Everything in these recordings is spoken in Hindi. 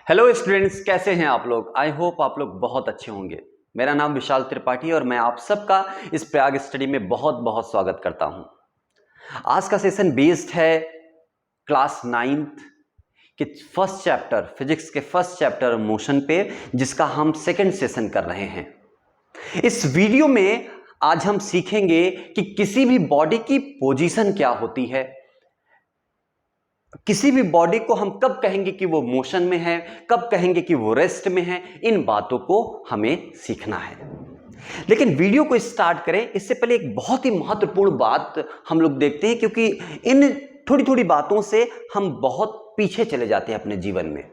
हेलो स्टूडेंट्स, कैसे हैं आप लोग। आई होप आप लोग बहुत अच्छे होंगे। मेरा नाम विशाल त्रिपाठी और मैं आप सबका इस प्रयाग स्टडी में बहुत बहुत स्वागत करता हूं। आज का सेशन बेस्ड है क्लास 9th के फर्स्ट चैप्टर, फिजिक्स के फर्स्ट चैप्टर मोशन पे, जिसका हम सेकंड सेशन कर रहे हैं। इस वीडियो में आज हम सीखेंगे कि किसी भी बॉडी की पोजीशन क्या होती है, किसी भी बॉडी को हम कब कहेंगे कि वो मोशन में है, कब कहेंगे कि वो रेस्ट में है। इन बातों को हमें सीखना है। लेकिन वीडियो को स्टार्ट करें इससे पहले एक बहुत ही महत्वपूर्ण बात हम लोग देखते हैं, क्योंकि इन थोड़ी थोड़ी बातों से हम बहुत पीछे चले जाते हैं अपने जीवन में।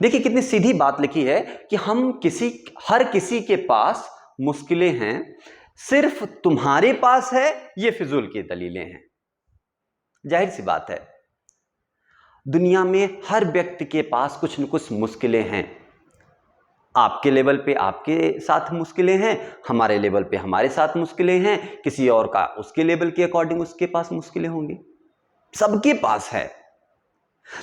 देखिए कितनी सीधी बात लिखी है कि हर किसी के पास मुश्किलें हैं, सिर्फ तुम्हारे पास है ये फिजूल की दलीलें हैं। जाहिर सी बात है, दुनिया में हर व्यक्ति के पास कुछ न कुछ मुश्किलें हैं। आपके लेवल पे आपके साथ मुश्किलें हैं, हमारे लेवल पे हमारे साथ मुश्किलें हैं, किसी और का उसके लेवल के अकॉर्डिंग उसके पास मुश्किलें होंगी। सबके पास है।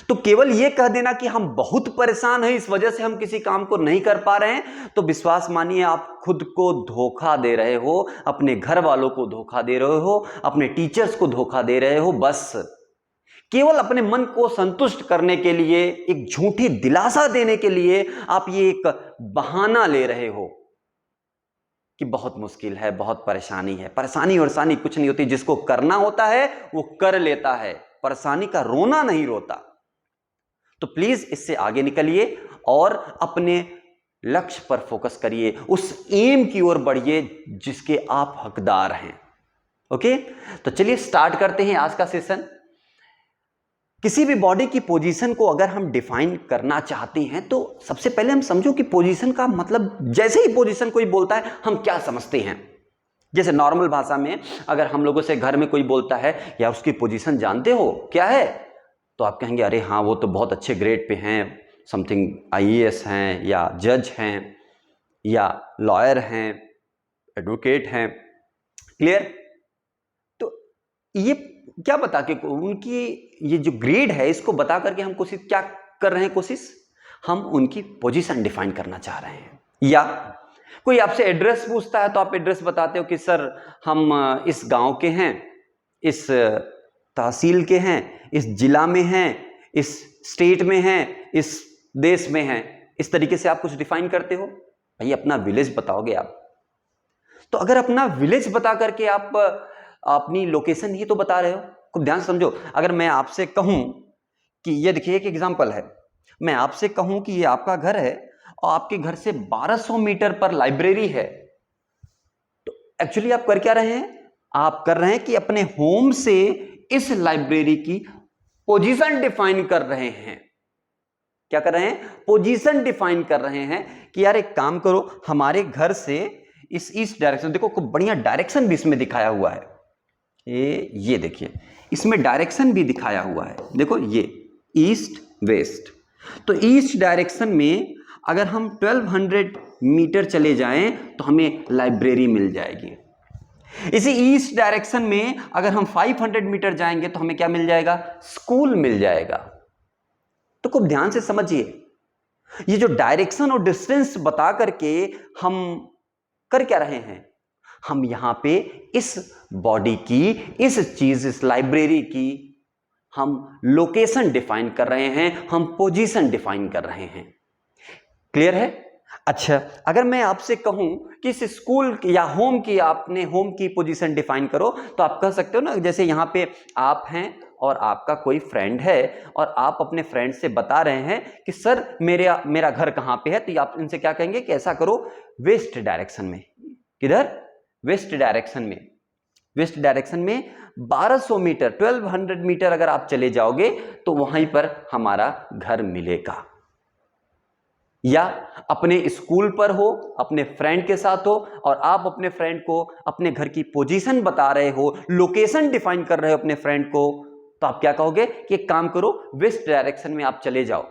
तो केवल यह कह देना कि हम बहुत परेशान हैं, इस वजह से हम किसी काम को नहीं कर पा रहे हैं, तो विश्वास मानिए आप खुद को धोखा दे रहे हो, अपने घर वालों को धोखा दे रहे हो, अपने टीचर्स को धोखा दे रहे हो। बस केवल अपने मन को संतुष्ट करने के लिए, एक झूठी दिलासा देने के लिए आप ये एक बहाना ले रहे हो कि बहुत मुश्किल है, बहुत परेशानी है। परेशानी और सानी कुछ नहीं होती, जिसको करना होता है वो कर लेता है, परेशानी का रोना नहीं रोता। तो प्लीज इससे आगे निकलिए और अपने लक्ष्य पर फोकस करिए, उस एम की ओर बढ़िए जिसके आप हकदार हैं। ओके, तो चलिए स्टार्ट करते हैं आज का सेशन। किसी भी बॉडी की पोजीशन को अगर हम डिफाइन करना चाहते हैं तो सबसे पहले हम समझो कि पोजीशन का मतलब, जैसे ही पोजीशन कोई बोलता है हम क्या समझते हैं। जैसे नॉर्मल भाषा में अगर हम लोगों से घर में कोई बोलता है या उसकी पोजीशन जानते हो क्या है, तो आप कहेंगे अरे हाँ वो तो बहुत अच्छे ग्रेड पे हैं, समथिंग आईएएस हैं या जज हैं या लॉयर हैं, एडवोकेट हैं। क्लियर। तो ये क्या बता के उनकी ये जो ग्रेड है इसको बता करके हम कोशिश क्या कर रहे हैं, हम उनकी पोजीशन डिफाइन करना चाह रहे हैं। या कोई आपसे एड्रेस पूछता है तो आप एड्रेस बताते हो कि सर हम इस गांव के हैं, इस तहसील के हैं, इस जिला में हैं, इस स्टेट में हैं, इस देश में हैं। इस तरीके से आप कुछ डिफाइन करते हो। भाई अपना विलेज बताओगे आप, तो अगर अपना विलेज बता करके आप अपनी लोकेशन ही तो बता रहे हो। खूब ध्यान से समझो। अगर मैं आपसे कहूं कि ये देखिए एक एग्जांपल है, मैं आपसे कहूं कि ये आपका घर है और आपके घर से 1200 मीटर पर लाइब्रेरी है, तो एक्चुअली आप कर क्या रहे हैं, आप कर रहे हैं कि अपने होम से इस लाइब्रेरी की पोजीशन डिफाइन कर रहे हैं। क्या कर रहे हैं, पोजीशन डिफाइन कर रहे हैं कि यार एक काम करो, हमारे घर से इस ईस्ट डायरेक्शन, देखो खूब बढ़िया डायरेक्शन भी इसमें दिखाया हुआ है। ये देखिए इसमें डायरेक्शन भी दिखाया हुआ है, देखो ये ईस्ट वेस्ट। तो ईस्ट डायरेक्शन में अगर हम 1200 मीटर चले जाएं तो हमें लाइब्रेरी मिल जाएगी। इसी ईस्ट डायरेक्शन में अगर हम 500 मीटर जाएंगे तो हमें क्या मिल जाएगा, स्कूल मिल जाएगा। तो खूब ध्यान से समझिए, ये जो डायरेक्शन और डिस्टेंस बता करके हम कर क्या रहे हैं, हम यहां पे इस बॉडी की, इस चीज, इस लाइब्रेरी की हम लोकेशन डिफाइन कर रहे हैं, हम पोजीशन डिफाइन कर रहे हैं। क्लियर है। अच्छा, अगर मैं आपसे कहूं कि इस स्कूल या होम की, आपने होम की पोजीशन डिफाइन करो, तो आप कह सकते हो ना, जैसे यहां पे आप हैं और आपका कोई फ्रेंड है और आप अपने फ्रेंड से बता रहे हैं कि सर मेरा घर कहां पे है, तो आप इनसे क्या कहेंगे कि ऐसा करो वेस्ट डायरेक्शन में। किधर, वेस्ट डायरेक्शन में। वेस्ट डायरेक्शन में 1200 मीटर, 1200 मीटर अगर आप चले जाओगे तो वहीं पर हमारा घर मिलेगा। या अपने स्कूल पर हो, अपने फ्रेंड के साथ हो और आप अपने फ्रेंड को अपने घर की पोजीशन बता रहे हो, लोकेशन डिफाइन कर रहे हो अपने फ्रेंड को, तो आप क्या कहोगे कि एक काम करो वेस्ट डायरेक्शन में आप चले जाओ।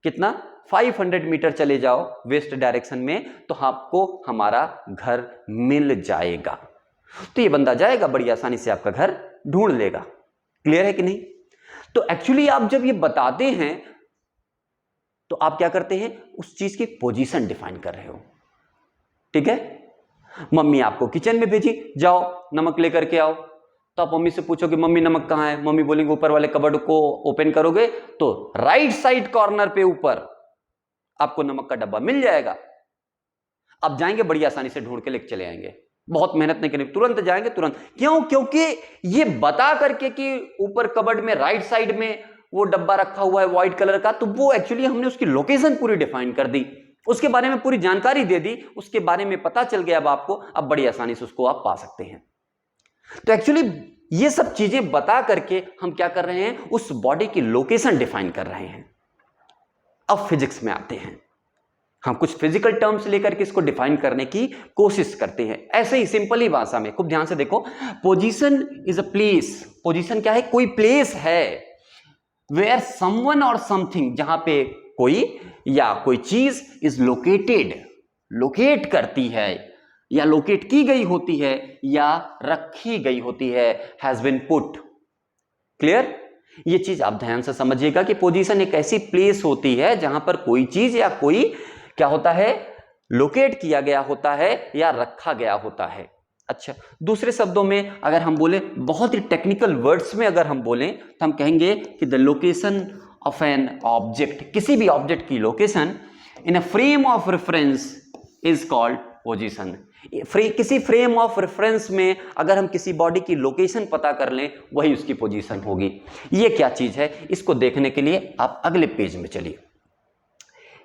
कितना, 500 मीटर चले जाओ वेस्ट डायरेक्शन में, तो आपको हमारा घर मिल जाएगा। तो ये बंदा जाएगा, बड़ी आसानी से आपका घर ढूंढ लेगा। क्लियर है कि नहीं। तो एक्चुअली आप जब ये बताते हैं तो आप क्या करते हैं, उस चीज की पोजीशन डिफाइन कर रहे हो। ठीक है, मम्मी आपको किचन में भेजी, जाओ नमक लेकर के आओ, तो आप मम्मी से पूछोगे मम्मी नमक कहां है, मम्मी बोलेंगे ऊपर वाले कबर्ड को ओपन करोगे तो राइट साइड कॉर्नर पे ऊपर आपको नमक का डब्बा मिल जाएगा। आप जाएंगे बड़ी आसानी से ढूंढ के लेके चले आएंगे, बहुत मेहनत नहीं करनी, तुरंत जाएंगे तुरंत। क्यों? क्योंकि ये बता करके कि ऊपर कबर्ड में राइट साइड में वो डब्बा रखा हुआ है व्हाइट कलर का, तो वो एक्चुअली हमने उसकी लोकेशन पूरी डिफाइन कर दी, उसके बारे में पूरी जानकारी दे दी, उसके बारे में पता चल गया अब आपको, अब बड़ी आसानी से उसको आप पा सकते हैं। तो एक्चुअली ये सब चीजें बता करके हम क्या कर रहे हैं, उस बॉडी की लोकेशन डिफाइन कर रहे हैं। अब फिजिक्स में आते हैं, हम कुछ फिजिकल टर्म्स लेकर के इसको डिफाइन करने की कोशिश करते हैं, ऐसे ही सिंपल ही भाषा में। खूब ध्यान से देखो, position is a place. Position क्या है? कोई प्लेस है वेयर समवन और समथिंग, जहां पे कोई या कोई चीज इज लोकेटेड, लोकेट करती है या लोकेट की गई होती है या रखी गई होती है, हैज बीन पुट। क्लियर? ये चीज आप ध्यान से समझिएगा कि पोजीशन एक ऐसी प्लेस होती है जहां पर कोई चीज या कोई क्या होता है, लोकेट किया गया होता है या रखा गया होता है। अच्छा, दूसरे शब्दों में अगर हम बोले, बहुत ही टेक्निकल वर्ड्स में अगर हम बोलें तो हम कहेंगे कि the location of an object, किसी भी ऑब्जेक्ट की location in a frame of reference is called position. किसी फ्रेम ऑफ रेफरेंस में अगर हम किसी बॉडी की लोकेशन पता कर लें, वही उसकी पोजीशन होगी। ये क्या चीज है, इसको देखने के लिए आप अगले पेज में चलिए।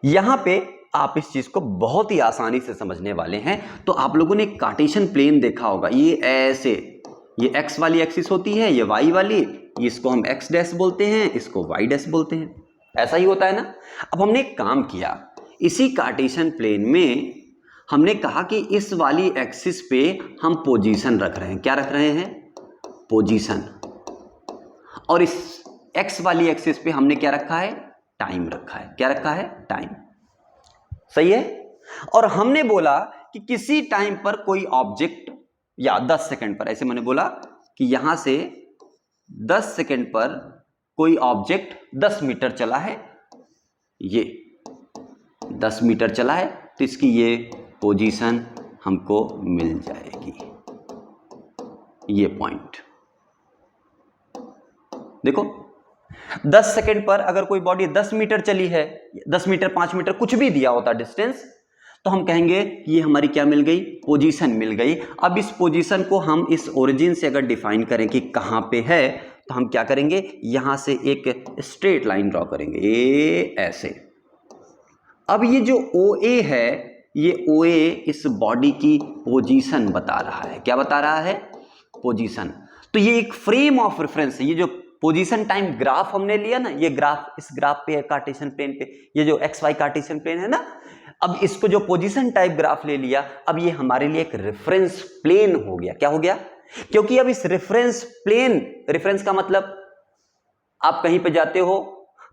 यहां पे आप इस चीज को बहुत ही आसानी से समझने वाले हैं। तो आप लोगों ने कार्टेशियन प्लेन देखा होगा, ये ऐसे, ये एक्स वाली एक्सिस होती है, ये वाई वाली, इसको हम एक्स डैश बोलते हैं, इसको वाई डैश बोलते हैं, ऐसा ही होता है ना। अब हमने एक काम किया, इसी कार्टेशियन प्लेन में हमने कहा कि इस वाली एक्सिस पे हम पोजीशन रख रहे हैं। क्या रख रहे हैं? पोजीशन। और इस एक्स वाली एक्सिस पे हमने क्या रखा है? टाइम रखा है। क्या रखा है? टाइम। सही है। और हमने बोला कि किसी टाइम पर कोई ऑब्जेक्ट, या 10 सेकंड पर, ऐसे मैंने बोला कि यहां से 10 सेकंड पर कोई ऑब्जेक्ट 10 मीटर चला है, ये 10 मीटर चला है, तो इसकी ये पोजीशन हमको मिल जाएगी, ये पॉइंट। देखो 10 सेकंड पर अगर कोई बॉडी 10 मीटर चली है, 10 मीटर 5 मीटर कुछ भी दिया होता डिस्टेंस, तो हम कहेंगे ये हमारी क्या मिल गई? पोजीशन मिल गई। अब इस पोजीशन को हम इस ओरिजिन से अगर डिफाइन करें कि कहां पे है, तो हम क्या करेंगे? यहां से एक स्ट्रेट लाइन ड्रॉ करेंगे, ये ऐसे। अब ये जो OA है, ये OA इस बॉडी की पोजीशन बता रहा है। क्या बता रहा है? पोजीशन। तो ये एक फ्रेम ऑफ रेफरेंस है। ये जो पोजीशन टाइम ग्राफ हमने लिया ना, ये ग्राफ, इस ग्राफ पे है कार्टेशियन प्लेन पे, ये जो XY कार्टेशियन प्लेन है ना, अब इसको जो पोजीशन टाइप ग्राफ ले लिया, अब ये हमारे लिए एक रेफरेंस प्लेन हो गया। क्या हो गया? क्योंकि अब इस रेफरेंस प्लेन, रेफरेंस का मतलब आप कहीं पे जाते हो,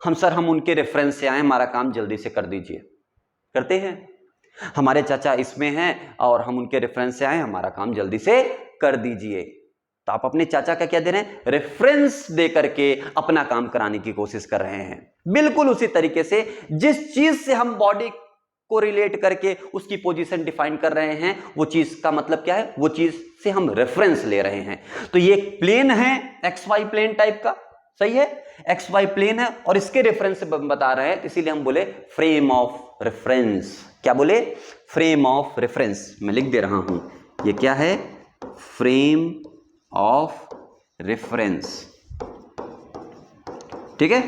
हम सर हम उनके रेफरेंस से आए, हमारा काम जल्दी से कर दीजिए, करते हैं। हमारे चाचा इसमें हैं और हम उनके रेफरेंस से आए, हमारा काम जल्दी से कर दीजिए। तो आप अपने चाचा का क्या दे रहे हैं? रेफरेंस दे करके अपना काम कराने की कोशिश कर रहे हैं। बिल्कुल उसी तरीके से जिस चीज से हम बॉडी को रिलेट करके उसकी पोजीशन डिफाइन कर रहे हैं, वो चीज का मतलब क्या है? वो चीज से हम रेफरेंस ले रहे हैं। तो ये एक प्लेन है XY प्लेन टाइप का, सही है, XY प्लेन है और इसके रेफरेंस से बता रहे हैं, इसीलिए हम बोले फ्रेम ऑफ रेफरेंस। क्या बोले? Frame of reference. मैं लिख दे रहा हूं, ये क्या है? Frame of reference. ठीक है।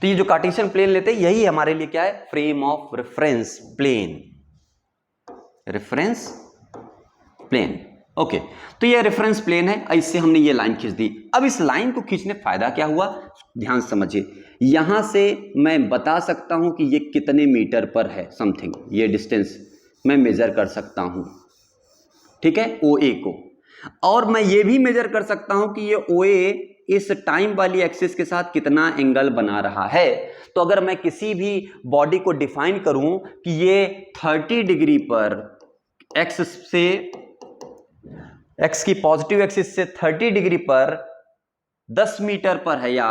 तो ये जो कार्टेशियन प्लेन लेते हैं, यही हमारे लिए क्या है? Frame of reference plane, reference plane. Okay, तो ये रेफरेंस प्लेन है, इससे हमने ये लाइन खींच दी। अब इस लाइन को खींचने फायदा क्या हुआ, ध्यान समझिए। यहां से मैं बता सकता हूं कि ये कितने मीटर पर है, समथिंग, ये डिस्टेंस मैं मेजर कर सकता हूं, ठीक है, OA को। और मैं ये भी मेजर कर सकता हूं कि ये OA इस टाइम वाली एक्सिस के साथ कितना एंगल बना रहा है। तो अगर मैं किसी भी बॉडी को डिफाइन करूं कि ये 30 डिग्री पर, एक्स से, एक्स की पॉजिटिव एक्सिस से 30 डिग्री पर 10 मीटर पर है, या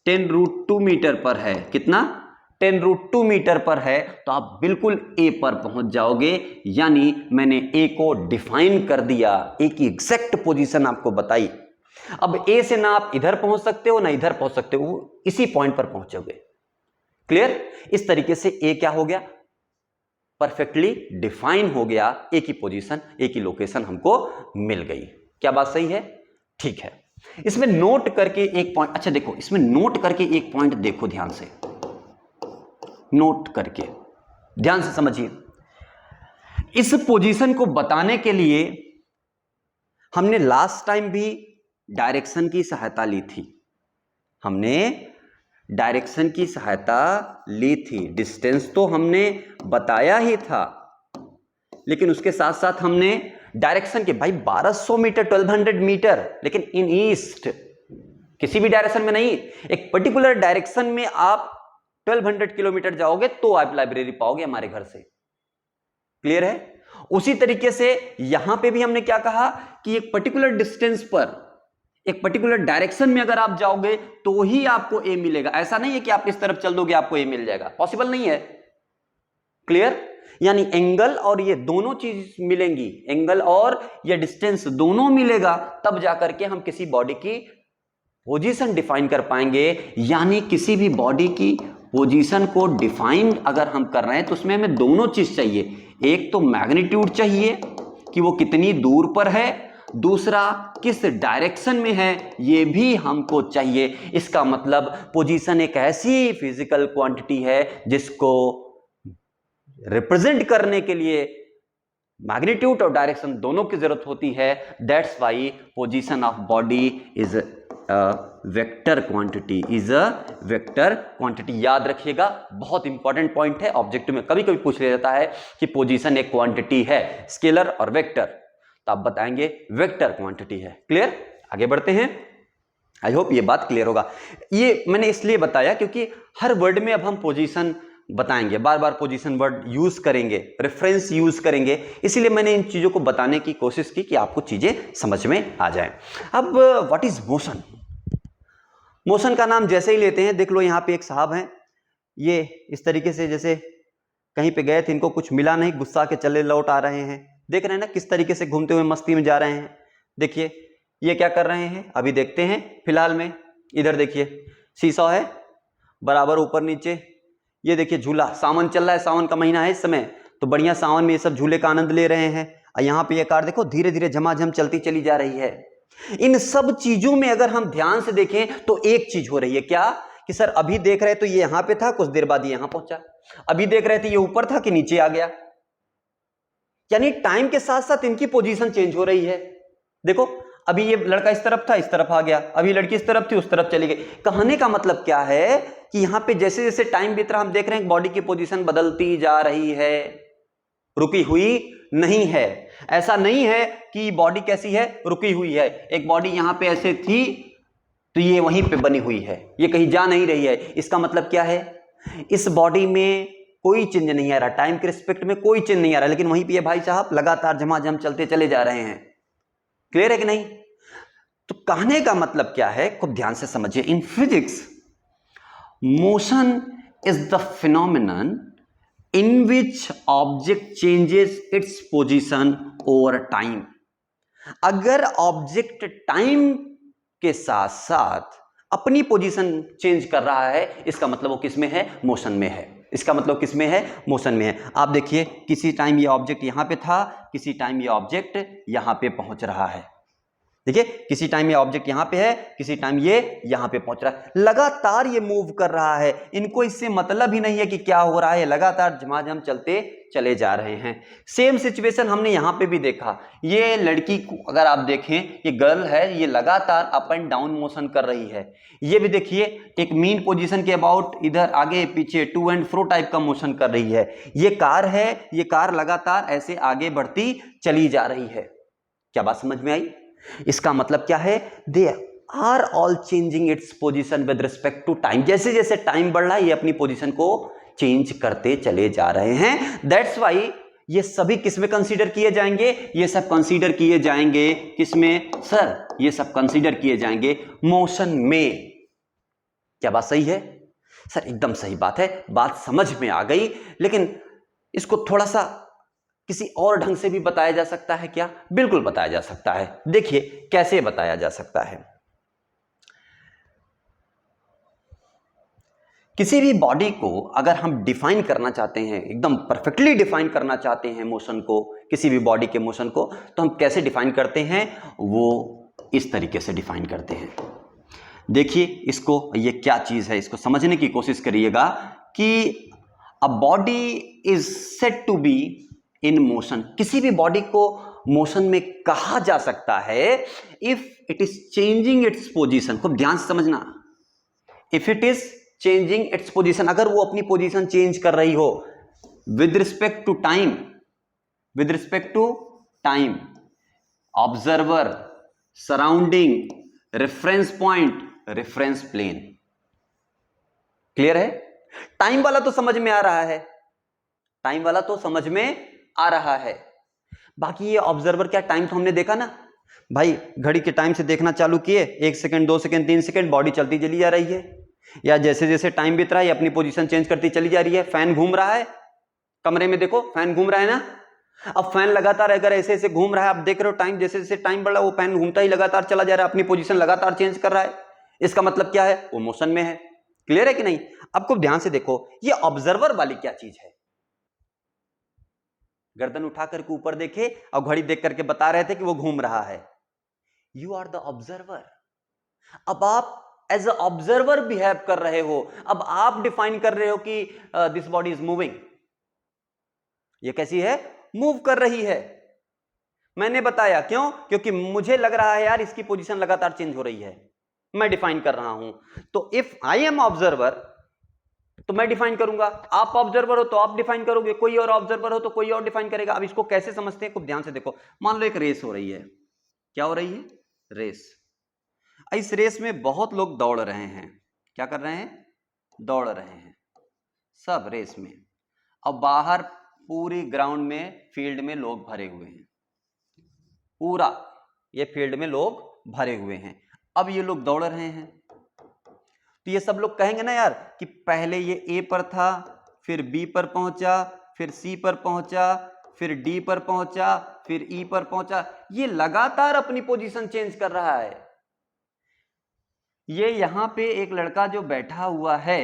10√2 मीटर पर है, कितना? 10√2 मीटर पर है तो आप बिल्कुल ए पर पहुंच जाओगे। यानी मैंने ए को डिफाइन कर दिया, ए की एग्जैक्ट पोजीशन आपको बताई। अब ए से ना आप इधर पहुंच सकते हो ना इधर पहुंच सकते हो, इसी पॉइंट पर पहुंचोगे। क्लियर? इस तरीके से ए क्या हो गया, परफेक्टली डिफाइन हो गया, ए की पोजीशन, ए की लोकेशन हमको मिल गई। क्या बात सही है? ठीक है। इसमें नोट करके एक पॉइंट, अच्छा देखो, इसमें नोट करके एक पॉइंट देखो ध्यान से, नोट करके ध्यान से समझिए। इस पोजीशन को बताने के लिए हमने लास्ट टाइम भी डायरेक्शन की सहायता ली थी, हमने डायरेक्शन की सहायता ली थी। डिस्टेंस तो हमने बताया ही था, लेकिन उसके साथ साथ हमने डायरेक्शन के, भाई 1200 मीटर 1200 मीटर, लेकिन इन ईस्ट, किसी भी डायरेक्शन में नहीं, एक पर्टिकुलर डायरेक्शन में आप 1200 किलोमीटर जाओगे तो आप लाइब्रेरी पाओगे हमारे घर से। क्लियर है? उसी तरीके से यहां पे भी हमने क्या कहा कि एक पर्टिकुलर डिस्टेंस पर, एक पर्टिकुलर डायरेक्शन में अगर आप जाओगे तो ही आपको ए मिलेगा। ऐसा नहीं है कि आप इस तरफ चल दोगे आपको ए मिल जाएगा, पॉसिबल नहीं है। क्लियर? यानी एंगल और ये दोनों चीज मिलेंगी, एंगल और ये डिस्टेंस दोनों मिलेगा, तब जाकर के हम किसी बॉडी की पोजीशन डिफाइन कर पाएंगे। यानी किसी भी बॉडी की पोजीशन को डिफाइन अगर हम कर रहे हैं तो उसमें हमें दोनों चीज चाहिए। एक तो मैग्नीट्यूड चाहिए कि वो कितनी दूर पर है, दूसरा किस डायरेक्शन में है ये भी हमको चाहिए। इसका मतलब पोजीशन एक ऐसी फिजिकल क्वांटिटी है जिसको रिप्रेजेंट करने के लिए मैग्नीट्यूड और डायरेक्शन दोनों की जरूरत होती है। That's why position of body is vector quantity, is a vector quantity. याद रखिएगा, बहुत इंपॉर्टेंट पॉइंट है, ऑब्जेक्टिव में कभी कभी पूछ लिया जाता है कि पोजीशन एक क्वांटिटी है, स्केलर और वेक्टर, तो आप बताएंगे वेक्टर क्वांटिटी है। क्लियर? आगे बढ़ते हैं। आई होप ये बात क्लियर होगा। ये मैंने इसलिए बताया क्योंकि हर वर्ड में अब हम पोजीशन बताएंगे, बार बार पोजीशन वर्ड यूज करेंगे, रेफरेंस यूज करेंगे, इसीलिए मैंने इन चीजों को बताने की कोशिश की कि आपको चीजें समझ में आ जाएं। अब व्हाट इज मोशन? मोशन का नाम जैसे ही लेते हैं, देख लो यहाँ पे एक साहब हैं, ये इस तरीके से जैसे कहीं पे गए थे, इनको कुछ मिला नहीं, गुस्सा के चले लौट आ रहे हैं। देख रहे हैं ना किस तरीके से घूमते हुए मस्ती में जा रहे हैं। देखिए ये क्या कर रहे हैं, अभी देखते हैं फिलहाल में। इधर देखिए सीसॉ है, बराबर ऊपर नीचे। ये देखिए झूला, सावन चल रहा है, सावन का महीना है इस समय, तो बढ़िया सावन में ये सब झूले का आनंद ले रहे हैं। और यहाँ पे ये कार देखो धीरे धीरे झमाझम चलती चली जा रही है। इन सब चीजों में अगर हम ध्यान से देखें तो एक चीज हो रही है, क्या कि सर अभी देख रहे तो ये यहां पे था, कुछ देर बाद ये यहां पहुंचा, अभी देख रहे थे ये ऊपर था कि नीचे आ गया। यानी टाइम के साथ साथ इनकी पोजीशन चेंज हो रही है। देखो अभी ये लड़का इस तरफ था, इस तरफ आ गया, अभी लड़की इस तरफ थी, उस तरफ चली गई। कहने का मतलब क्या है कि यहां पे जैसे जैसे टाइम बीत रहा, हम देख रहे हैं बॉडी की पोजीशन बदलती जा रही है, रुकी हुई नहीं है। ऐसा नहीं है कि बॉडी कैसी है, रुकी हुई है। एक बॉडी यहां पे ऐसे थी तो ये वहीं पे बनी हुई है, ये कहीं जा नहीं रही है। इसका मतलब क्या है, इस बॉडी में कोई चेंज नहीं आ रहा, टाइम के रिस्पेक्ट में कोई चेंज नहीं आ रहा, लेकिन वहीं पे ये भाई साहब लगातार झमाझम चलते चले जा रहे हैं। क्लियर है कि नहीं? तो कहने का मतलब क्या है, खूब ध्यान से समझिए। In physics motion is the phenomenon in which object changes its position over time। अगर ऑब्जेक्ट टाइम के साथ साथ अपनी पोजीशन चेंज कर रहा है, इसका मतलब वो किस में है, मोशन में है। इसका मतलब किस में है, मोशन में है। आप देखिए किसी टाइम ये ऑब्जेक्ट यहां पे था, किसी टाइम ये ऑब्जेक्ट यहां पे पहुंच रहा है। देखिए किसी टाइम ये ऑब्जेक्ट यहां पे है, किसी टाइम ये यहां पे पहुंच रहा है, लगातार ये मूव कर रहा है। इनको इससे मतलब ही नहीं है कि क्या हो रहा है, लगातार झमाझम चलते चले जा रहे हैं। सेम सिचुएशन हमने यहां पे भी देखा। ये लड़की को अगर आप देखें, ये गर्ल है, ये लगातार अप एंड डाउन मोशन कर रही है। ये भी देखिए एक मीन पोजीशन के अबाउट इधर आगे पीछे टू एंड फ्रो टाइप का मोशन कर रही है। ये कार है, ये कार लगातार ऐसे आगे बढ़ती चली जा रही है। क्या बात समझ में आई? इसका मतलब क्या है, they are all changing its position with respect to time. जैसे जैसे टाइम बढ़ रहा है ये अपनी पोजीशन को चेंज करते चले जा रहे हैं। दैट्स वाई ये सभी किसमें कंसीडर किए जाएंगे, ये सब कंसीडर किए जाएंगे किसमें सर, ये सब कंसीडर किए जाएंगे मोशन में। क्या बात सही है? सर एकदम सही बात है, बात समझ में आ गई, लेकिन इसको थोड़ा सा किसी और ढंग से भी बताया जा सकता है क्या? बिल्कुल बताया जा सकता है। देखिए कैसे बताया जा सकता है। किसी भी बॉडी को अगर हम डिफाइन करना चाहते हैं, एकदम परफेक्टली डिफाइन करना चाहते हैं मोशन को, किसी भी बॉडी के मोशन को, तो हम कैसे डिफाइन करते हैं? वो इस तरीके से डिफाइन करते हैं। देखिए इसको, ये क्या चीज है इसको समझने की कोशिश करिएगा कि a body is said to be in motion. किसी भी बॉडी को मोशन में कहा जा सकता है if it is changing its position. खूब ध्यान से समझना, if it is changing its position, अगर वो अपनी पोजीशन चेंज कर रही हो with respect to time, with respect to time, observer, surrounding, reference point, reference plane. Clear है? टाइम वाला तो समझ में आ रहा है, टाइम वाला तो समझ में आ रहा है। बाकी ये ऑब्जर्वर, क्या टाइम तो हमने देखा ना भाई, घड़ी के टाइम से देखना चालू किए, 1 सेकंड 2 सेकंड 3 सेकंड, बॉडी चलती चली जा रही है, या जैसे जैसे टाइम बीत रहा है अपनी पोजीशन चेंज करती चली जा रही है। फैन घूम रहा है कमरे में, देखो फैन घूम रहा है ना। अब फैन लगातार अगर ऐसे ऐसे घूम रहा है, आप देख रहे हो टाइम जैसे जैसे टाइम बढ़ रहा है वो फैन घूमता ही लगातार चला जा रहा है, अपनी पोजीशन लगातार चेंज कर रहा है। इसका मतलब क्या है? वो मोशन में है। क्लियर है कि नहीं? अब खूब ध्यान से देखो, ये ऑब्जर्वर वाली क्या चीज है। गर्दन उठा करके ऊपर देखे और घड़ी देख करके बता रहे थे कि वो घूम रहा है। You are the observer. अब आप एज अ ऑब्जर्वर बिहेव कर रहे हो। अब आप डिफाइन कर रहे हो कि दिस बॉडी इज मूविंग। ये कैसी है? मूव कर रही है। मैंने बताया क्यों? क्योंकि मुझे लग रहा है यार इसकी पोजीशन लगातार चेंज हो रही है, मैं डिफाइन कर रहा हूं। तो इफ आई एम ऑब्जर्वर तो मैं डिफाइन करूंगा, आप ऑब्जर्वर हो तो आप डिफाइन करोगे, कोई और ऑब्जर्वर हो तो कोई और डिफाइन करेगा। अब इसको कैसे समझते हैं? खूब ध्यान से देखो। मान लो एक रेस हो रही है। क्या हो रही है? रेस। इस रेस में बहुत लोग दौड़ रहे हैं। क्या कर रहे हैं? दौड़ रहे हैं सब रेस में। अब बाहर पूरी ग्राउंड में, फील्ड में लोग भरे हुए हैं, पूरा ये फील्ड में लोग भरे हुए हैं। अब ये लोग दौड़ रहे हैं तो ये सब लोग कहेंगे ना यार कि पहले ये ए पर था, फिर बी पर पहुंचा, फिर सी पर पहुंचा, फिर डी पर पहुंचा, फिर ई पर पहुंचा। ये लगातार अपनी पोजीशन चेंज कर रहा है। ये यहां पे एक लड़का जो बैठा हुआ है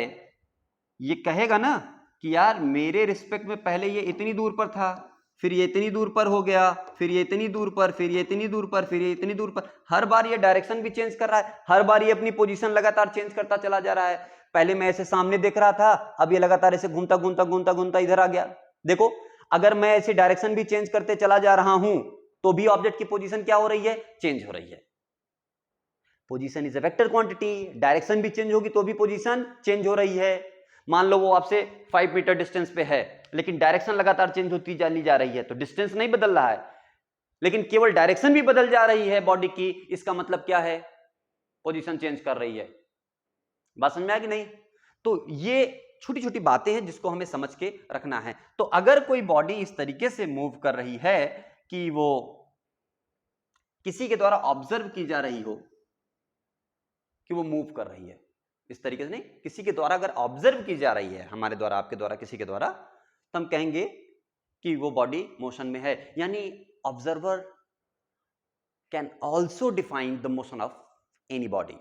ये कहेगा ना कि यार मेरे रिस्पेक्ट में पहले ये इतनी दूर पर था, फिर ये इतनी दूर पर हो गया, फिर ये इतनी दूर पर, फिर ये इतनी दूर पर, फिर ये इतनी दूर पर। हर बार ये डायरेक्शन भी चेंज कर रहा है, हर बार ये अपनी पोजीशन लगातार चेंज करता चला जा रहा है। पहले मैं ऐसे सामने देख रहा था, अब ये लगातार ऐसे घूमता घूमता घूमता घूमता इधर आ गया। देखो अगर मैं ऐसे डायरेक्शन भी चेंज करते चला जा रहा हूं तो भी ऑब्जेक्ट की पोजीशन क्या हो रही है? चेंज हो रही है। Position is a vector quantity, direction भी चेंज होगी तो भी पोजीशन चेंज हो रही है। मान लो वो आपसे 5 मीटर डिस्टेंस पे है लेकिन डायरेक्शन लगातार चेंज होती चली जा रही है, तो डिस्टेंस नहीं बदल रहा है लेकिन केवल डायरेक्शन भी बदल जा रही है बॉडी की। इसका मतलब क्या है? पोजीशन चेंज कर रही है। बात समझ में आ कि नहीं? तो ये छोटी छोटी बातें हैं जिसको हमें समझ के रखना है। तो अगर कोई बॉडी इस तरीके से मूव कर रही है कि वो किसी के द्वारा ऑब्जर्व की जा रही हो कि वो मूव कर रही है, इस तरीके से नहीं, किसी के द्वारा अगर ऑब्जर्व की जा रही है, हमारे द्वारा, आपके द्वारा, किसी के द्वारा, तो हम कहेंगे कि वो बॉडी मोशन में है। यानी observer can also define the motion of any body.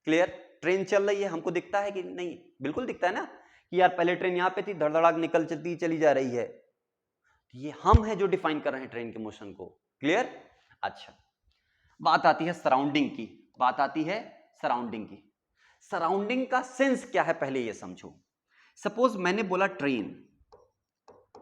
Clear? Train चल रही है, हमको दिखता है कि नहीं? बिल्कुल दिखता है ना कि यार पहले ट्रेन यहां पे थी, धड़धड़ाक निकल चलती चली जा रही है। ये हम है जो डिफाइन कर रहे हैं ट्रेन के मोशन को। क्लियर? अच्छा, बात आती है सराउंडिंग की, बात आती है सराउंडिंग की। सराउंडिंग का सेंस क्या है पहले ये समझो। सपोज मैंने बोला ट्रेन,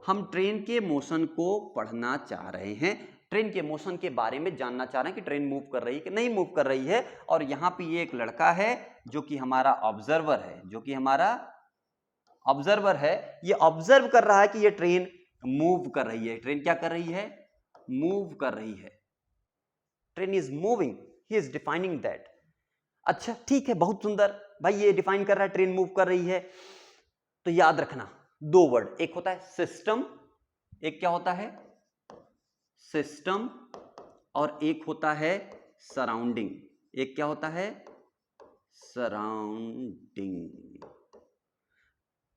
हम ट्रेन के मोशन को पढ़ना चाह रहे हैं, ट्रेन के मोशन के बारे में जानना चाह रहे हैं कि ट्रेन मूव कर रही है कि नहीं मूव कर रही है। और यहां पे ये एक लड़का है जो कि हमारा ऑब्जर्वर है, जो कि हमारा ऑब्जर्वर है। ये ऑब्जर्व कर रहा है कि ये ट्रेन मूव कर रही है। ट्रेन क्या कर रही है? मूव कर रही है। Train is moving, he is defining that. अच्छा ठीक है, बहुत सुंदर भाई, ये डिफाइन कर रहा है ट्रेन मूव कर रही है। तो याद रखना 2 वर्ड, एक होता है सिस्टम, एक क्या होता है? सिस्टम, और एक होता है सराउंडिंग। एक क्या होता है? सराउंडिंग।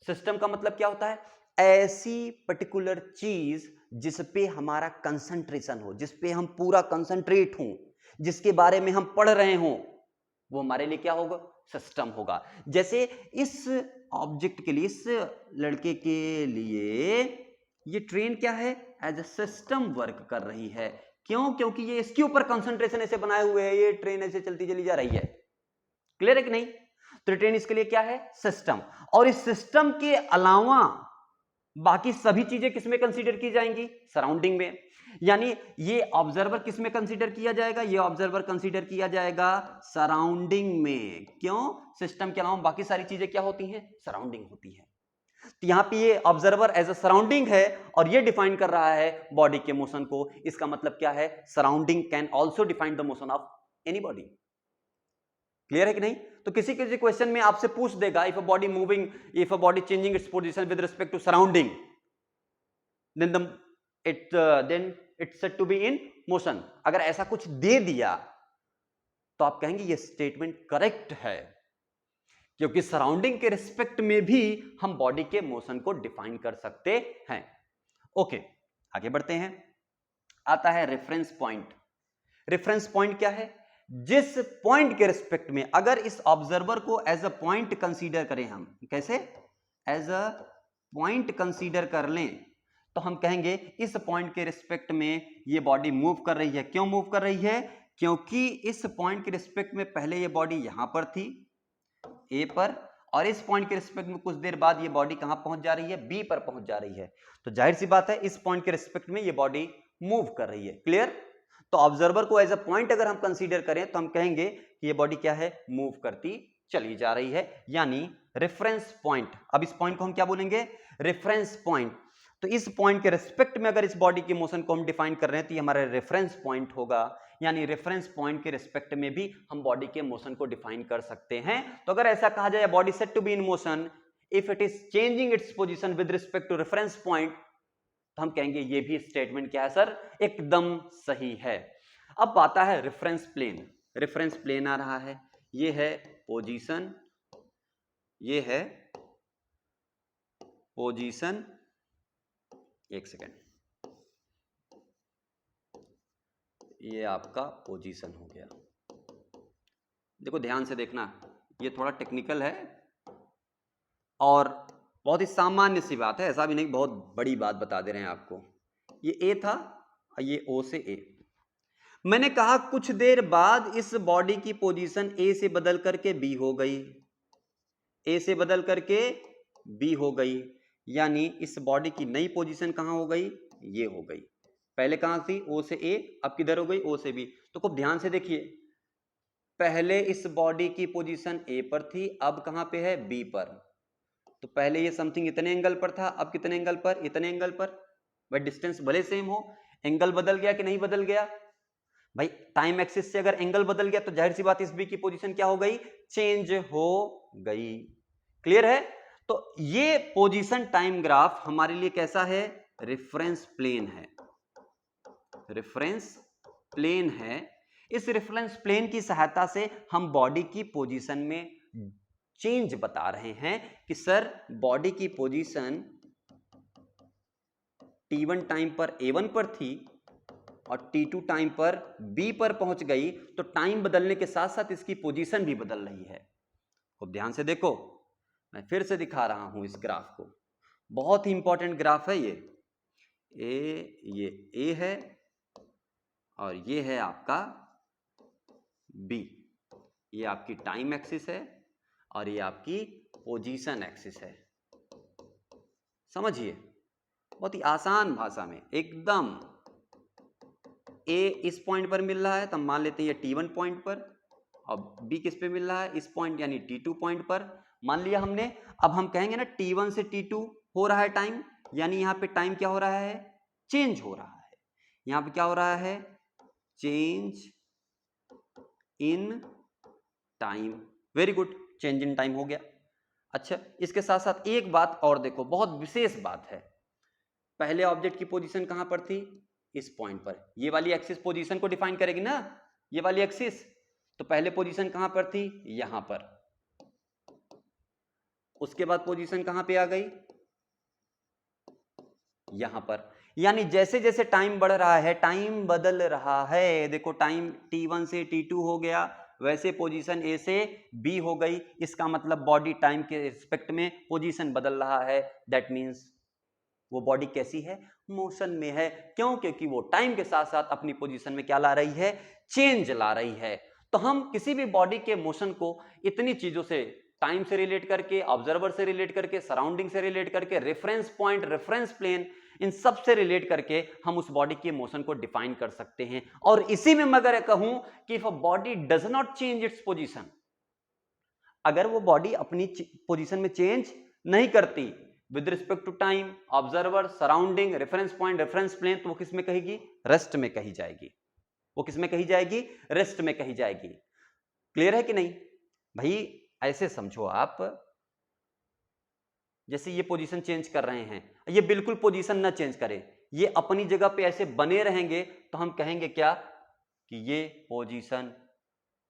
सिस्टम का मतलब क्या होता है? ऐसी पर्टिकुलर चीज जिस पे हमारा कंसंट्रेशन हो, जिस पे हम पूरा कंसंट्रेट हो, जिसके बारे में हम पढ़ रहे हो, वो हमारे लिए क्या होगा? सिस्टम होगा। जैसे इस ऑब्जेक्ट के लिए, इस लड़के के लिए ये ट्रेन क्या है? एज अ सिस्टम वर्क कर रही है। क्यों? क्योंकि ये इसके ऊपर कंसंट्रेशन ऐसे बनाए हुए है, ये ट्रेन ऐसे चलती चली जा रही है। क्लियर है कि नहीं? तो ट्रेन इसके लिए क्या है? सिस्टम। और इस सिस्टम के अलावा बाकी सभी चीजें किसमें कंसीडर की जाएंगी? सराउंडिंग में। यानी ये ऑब्जर्वर किसमें कंसीडर किया जाएगा? ये ऑब्जर्वर कंसीडर किया जाएगा सराउंडिंग में। क्यों? सिस्टम के अलावा बाकी सारी चीजें क्या होती हैं? सराउंडिंग होती है। तो यहां पे ये ऑब्जर्वर एज अ सराउंडिंग है और ये डिफाइन कर रहा है बॉडी के मोशन को। इसका मतलब क्या है? Surrounding can also define the motion of any body. Clear है कि नहीं? तो किसी किसी क्वेश्चन में आपसे पूछ देगा, if a body moving, if a body changing its position with respect to surrounding, then it's said to be in motion। अगर ऐसा कुछ दे दिया तो आप कहेंगे ये स्टेटमेंट करेक्ट है, क्योंकि सराउंडिंग के रिस्पेक्ट में भी हम बॉडी के मोशन को डिफाइन कर सकते हैं। ओके, आगे बढ़ते हैं। आता है रेफरेंस पॉइंट। रेफरेंस पॉइंट क्या है? जिस पॉइंट के रिस्पेक्ट में अगर इस ऑब्जर्वर को एज अ पॉइंट कंसीडर करें, हम कैसे? एज अ पॉइंट कंसीडर कर लें तो हम कहेंगे इस पॉइंट के रिस्पेक्ट में ये बॉडी मूव कर रही है। क्यों मूव कर रही है? क्योंकि इस पॉइंट के रिस्पेक्ट में पहले ये बॉडी यहां पर थी, ए पर, और इस पॉइंट के रिस्पेक्ट में कुछ देर बाद ये बॉडी कहां पहुंच जा रही है? बी पर पहुंच जा रही है। तो जाहिर सी बात है इस पॉइंट के रिस्पेक्ट में ये बॉडी मूव कर रही है। क्लियर? तो ऑब्जर्वर को एज अ पॉइंट अगर हम कंसीडर करें तो हम कहेंगे कि ये बॉडी क्या है? मूव करती चली जा रही है, यानी रेफरेंस पॉइंट। अब इस पॉइंट को हम क्या बोलेंगे? Reference point. तो इस पॉइंट के रिस्पेक्ट में अगर इस बॉडी के मोशन को हम डिफाइन कर रहे हैं तो ये हमारा रेफरेंस पॉइंट होगा। यानी रेफरेंस पॉइंट के रिस्पेक्ट में भी हम बॉडी के मोशन को डिफाइन कर सकते हैं। तो अगर ऐसा कहा जाए body said to be in motion if it is changing its position with respect to reference point, तो हम कहेंगे ये भी स्टेटमेंट क्या है सर? एकदम सही है। अब आता है रेफरेंस प्लेन। रेफरेंस प्लेन आ रहा है, ये है पोजीशन, ये है पोजीशन। एक सेकेंड, ये आपका पोजीशन हो गया। देखो ध्यान से देखना, ये थोड़ा टेक्निकल है और बहुत ही सामान्य सी बात है, ऐसा भी नहीं बहुत बड़ी बात बता दे रहे हैं आपको। ये ए था, ये ओ से ए। मैंने कहा कुछ देर बाद इस बॉडी की पोजीशन ए से बदल करके बी हो गई, ए से बदल करके बी हो गई, यानी इस बॉडी की नई पोजीशन कहां हो गई? ये हो गई। पहले कहां थी? ओ से ए, अब किधर हो गई? ओ से बी। तो खूब ध्यान से देखिए, पहले इस बॉडी की पोजीशन ए पर थी, अब कहां पे है? बी पर। तो पहले ये समथिंग इतने एंगल पर था, अब कितने एंगल पर? इतने एंगल पर। भाई डिस्टेंस भले सेम हो, एंगल बदल गया कि नहीं बदल गया? भाई टाइम एक्सिस से अगर एंगल बदल गया तो जाहिर सी बात इस बी की पोजीशन क्या हो गई? चेंज हो गई। क्लियर है? तो ये पोजीशन टाइम ग्राफ हमारे लिए कैसा है? रेफरेंस प्लेन है। रेफरेंस प्लेन है। इस रेफरेंस प्लेन की सहायता से हम बॉडी की पोजीशन में चेंज बता रहे हैं कि सर बॉडी की पोजीशन T1 टाइम पर A1 पर थी और T2 टाइम पर B पर पहुंच गई, तो टाइम बदलने के साथ साथ इसकी पोजीशन भी बदल रही है। खूब ध्यान से देखो, मैं फिर से दिखा रहा हूं इस ग्राफ को, बहुत ही इंपॉर्टेंट ग्राफ है ये ए है और ये है आपका बी। ये आपकी टाइम एक्सिस है और ये आपकी पोजीशन एक्सिस है। समझिए, बहुत ही आसान भाषा में एकदम। ए इस पॉइंट पर मिल रहा है तो हम मान लेते हैं ये T1 पॉइंट पर, और बी किस पे मिल रहा है? इस पॉइंट यानी T2 पॉइंट पर मान लिया हमने। अब हम कहेंगे ना T1 से T2 हो रहा है टाइम, यानी यहाँ पे टाइम क्या हो रहा है? चेंज हो रहा है। यहाँ पे क्या हो रहा है? Change in time. Very good, change in time हो गया। अच्छा, इसके साथ साथ एक बात और देखो, बहुत विशेष बात है। पहले ऑब्जेक्ट की पोजीशन कहां पर थी? इस पॉइंट पर। ये वाली एक्सिस पोजीशन को डिफाइन करेगी ना, ये वाली एक्सिस। तो पहले पोजीशन कहां पर थी? यहां पर। उसके बाद पोजीशन कहां पे आ गई, यहां पर। यानी जैसे जैसे टाइम बढ़ रहा है, टाइम बदल रहा है। देखो टाइम t1 से t2 हो गया, वैसे पोजीशन ए से बी हो गई। इसका मतलब बॉडी टाइम के रिस्पेक्ट में पोजीशन बदल रहा है। दैट मीन्स वो बॉडी कैसी है, मोशन में है। क्यों? क्योंकि वो टाइम के साथ साथ अपनी पोजीशन में क्या ला रही है, चेंज ला रही है। तो हम किसी भी बॉडी के मोशन को इतनी चीजों से, टाइम से रिलेट करके, ऑब्जर्वर से रिलेट करके, सराउंडिंग से रिलेट करके, रेफरेंस पॉइंट, रेफरेंस प्लेन, इन सब से रिलेट करके हम उस बॉडी के मोशन को डिफाइन कर सकते हैं। और इसी में मैं अगर कहूं कि if a body does not change its position, अगर वो बॉडी अपनी पोजीशन में चेंज नहीं करती with respect to time, observer, surrounding, reference point, reference plane, तो वो किस में कहेगी, रेस्ट में कही जाएगी। वो किस में कही जाएगी, रेस्ट में कही जाएगी। क्लियर है कि नहीं भाई? ऐसे समझो आप, जैसे ये पोजीशन चेंज कर रहे हैं, ये बिल्कुल पोजीशन ना चेंज करे, ये अपनी जगह पे ऐसे बने रहेंगे, तो हम कहेंगे क्या, कि ये पोजीशन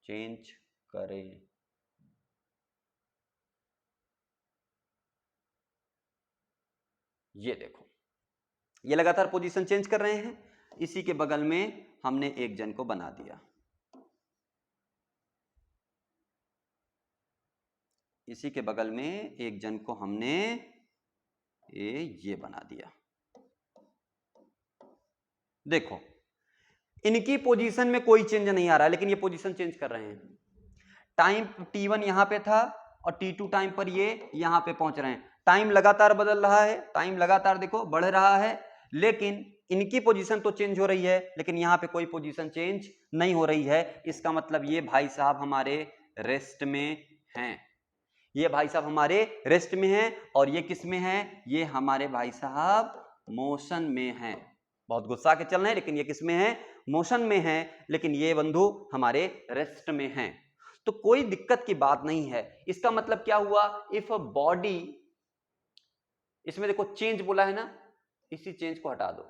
चेंज करे। ये देखो, ये लगातार पोजीशन चेंज कर रहे हैं। इसी के बगल में हमने एक जन को बना दिया, इसी के बगल में एक जन को हमने ये बना दिया। देखो इनकी पोजीशन में कोई चेंज नहीं आ रहा है, लेकिन ये पोजीशन चेंज कर रहे हैं। टाइम t1 यहां पे था और t2 टाइम पर ये यहां पे पहुंच रहे हैं। टाइम लगातार बदल रहा है, टाइम लगातार देखो बढ़ रहा है, लेकिन इनकी पोजीशन तो चेंज हो रही है, लेकिन यहां पे कोई पोजीशन चेंज नहीं हो रही है। इसका मतलब ये भाई साहब हमारे रेस्ट में हैं, ये भाई साहब हमारे रेस्ट में हैं। और ये किस में हैं, ये हमारे भाई साहब मोशन में हैं। बहुत गुस्सा के चल रहे हैं, लेकिन ये किस में है, मोशन में है। लेकिन ये बंधु हमारे रेस्ट में हैं, तो कोई दिक्कत की बात नहीं है। इसका मतलब क्या हुआ, इफ अ बॉडी, इसमें देखो चेंज बोला है ना, इसी चेंज को हटा दो,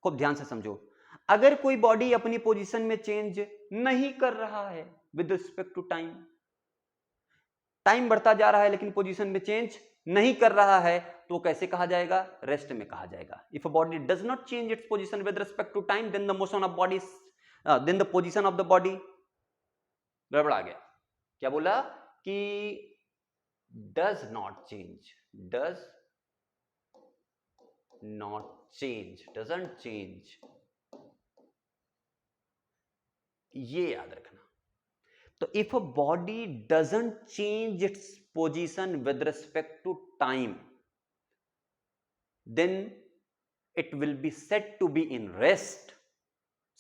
खूब ध्यान से समझो। अगर कोई बॉडी अपनी पोजीशन में चेंज नहीं कर रहा है with respect to time, time बढ़ता जा रहा है लेकिन पोजीशन में चेंज नहीं कर रहा है, तो कैसे कहा जाएगा, रेस्ट में कहा जाएगा। If a body does not change its position with respect to time, then the motion of body, then the position of the body, गड़बड़ा गया। क्या बोला कि does not change, does not change, doesn't change, ये याद रखना। तो if a body doesn't change its position with respect to time, then it will be said to be in rest.